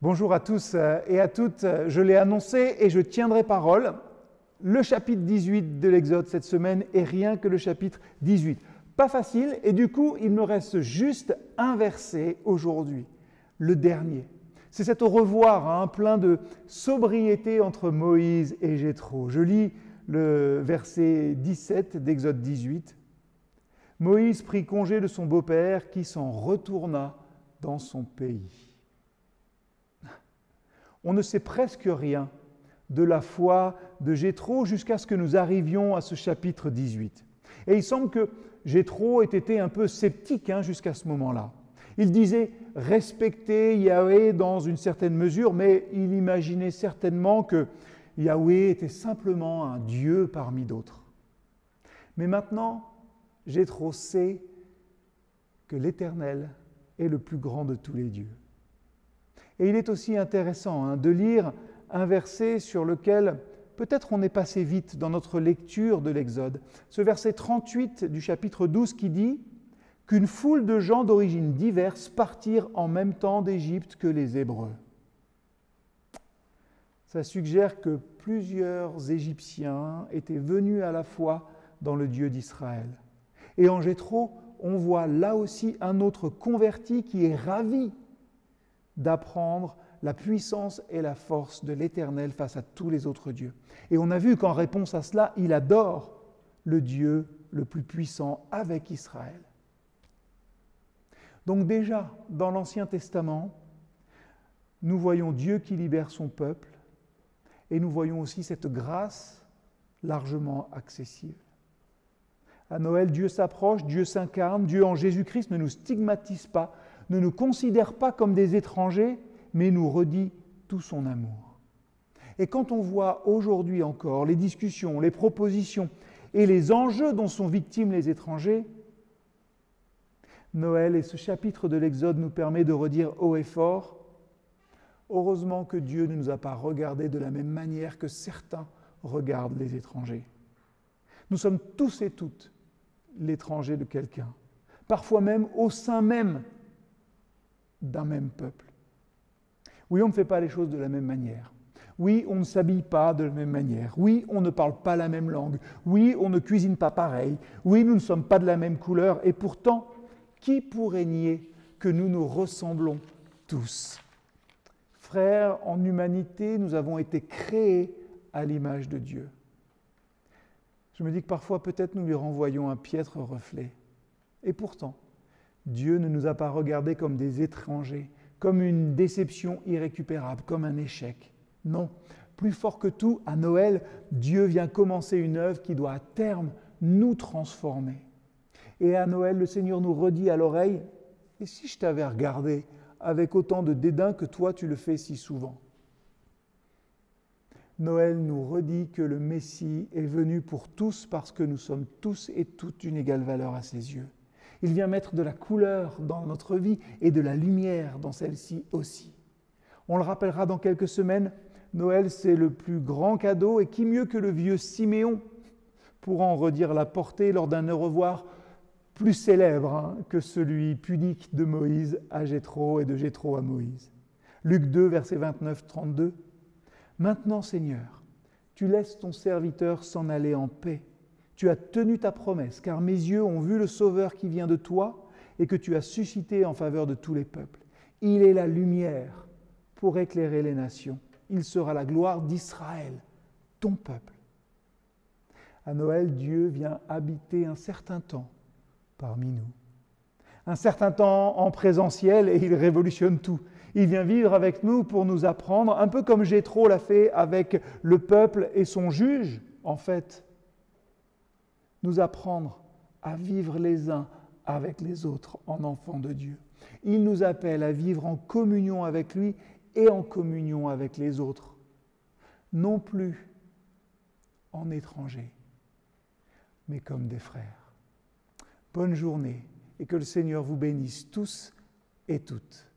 Bonjour à tous et à toutes, je l'ai annoncé et je tiendrai parole. Le chapitre 18 de l'Exode cette semaine est rien que le chapitre 18. Pas facile et du coup il me reste juste un verset aujourd'hui, le dernier. C'est cet au revoir plein de sobriété entre Moïse et Jéthro. Je lis le verset 17 d'Exode 18. Moïse prit congé de son beau-père qui s'en retourna dans son pays. On ne sait presque rien de la foi de Jéthro jusqu'à ce que nous arrivions à ce chapitre 18. Et il semble que Jéthro ait été un peu sceptique jusqu'à ce moment-là. Il disait respecter Yahweh dans une certaine mesure, mais il imaginait certainement que Yahweh était simplement un Dieu parmi d'autres. Mais maintenant, Jéthro sait que l'Éternel est le plus grand de tous les dieux. Et il est aussi intéressant de lire un verset sur lequel peut-être on est passé vite dans notre lecture de l'Exode. Ce verset 38 du chapitre 12 qui dit qu'une foule de gens d'origines diverses partirent en même temps d'Égypte que les Hébreux. Ça suggère que plusieurs Égyptiens étaient venus à la foi dans le Dieu d'Israël. Et en Jéthro, on voit là aussi un autre converti qui est ravi d'apprendre la puissance et la force de l'Éternel face à tous les autres dieux. Et on a vu qu'en réponse à cela, il adore le Dieu le plus puissant avec Israël. Donc déjà, dans l'Ancien Testament, nous voyons Dieu qui libère son peuple et nous voyons aussi cette grâce largement accessible. À Noël, Dieu s'approche, Dieu s'incarne, Dieu en Jésus-Christ ne nous stigmatise pas, ne nous considère pas comme des étrangers, mais nous redit tout son amour. Et quand on voit aujourd'hui encore les discussions, les propositions et les enjeux dont sont victimes les étrangers, Noël et ce chapitre de l'Exode nous permet de redire haut et fort, heureusement que Dieu ne nous a pas regardés de la même manière que certains regardent les étrangers. Nous sommes tous et toutes l'étranger de quelqu'un, parfois même au sein même d'un même peuple. Oui, on ne fait pas les choses de la même manière. Oui, on ne s'habille pas de la même manière. Oui, on ne parle pas la même langue. Oui, on ne cuisine pas pareil. Oui, nous ne sommes pas de la même couleur. Et pourtant, qui pourrait nier que nous nous ressemblons tous ? Frères, en humanité, nous avons été créés à l'image de Dieu. Je me dis que parfois, peut-être, nous lui renvoyons un piètre reflet. Et pourtant, Dieu ne nous a pas regardés comme des étrangers, comme une déception irrécupérable, comme un échec. Non, plus fort que tout, à Noël, Dieu vient commencer une œuvre qui doit à terme nous transformer. Et à Noël, le Seigneur nous redit à l'oreille « Et si je t'avais regardé avec autant de dédain que toi tu le fais si souvent ?» Noël nous redit que le Messie est venu pour tous parce que nous sommes tous et toutes d'une égale valeur à ses yeux. Il vient mettre de la couleur dans notre vie et de la lumière dans celle-ci aussi. On le rappellera dans quelques semaines, Noël c'est le plus grand cadeau et qui mieux que le vieux Siméon pour en redire la portée lors d'un au revoir plus célèbre que celui pudique de Moïse à Jéthro et de Jéthro à Moïse. Luc 2, verset 29-32. « Maintenant, Seigneur, tu laisses ton serviteur s'en aller en paix. Tu as tenu ta promesse, car mes yeux ont vu le Sauveur qui vient de toi et que tu as suscité en faveur de tous les peuples. Il est la lumière pour éclairer les nations. Il sera la gloire d'Israël, ton peuple. » À Noël, Dieu vient habiter un certain temps parmi nous. Un certain temps en présentiel et il révolutionne tout. Il vient vivre avec nous pour nous apprendre, un peu comme Jéthro l'a fait avec le peuple et son juge, en fait, nous apprendre à vivre les uns avec les autres en enfants de Dieu. Il nous appelle à vivre en communion avec lui et en communion avec les autres, non plus en étrangers, mais comme des frères. Bonne journée et que le Seigneur vous bénisse tous et toutes.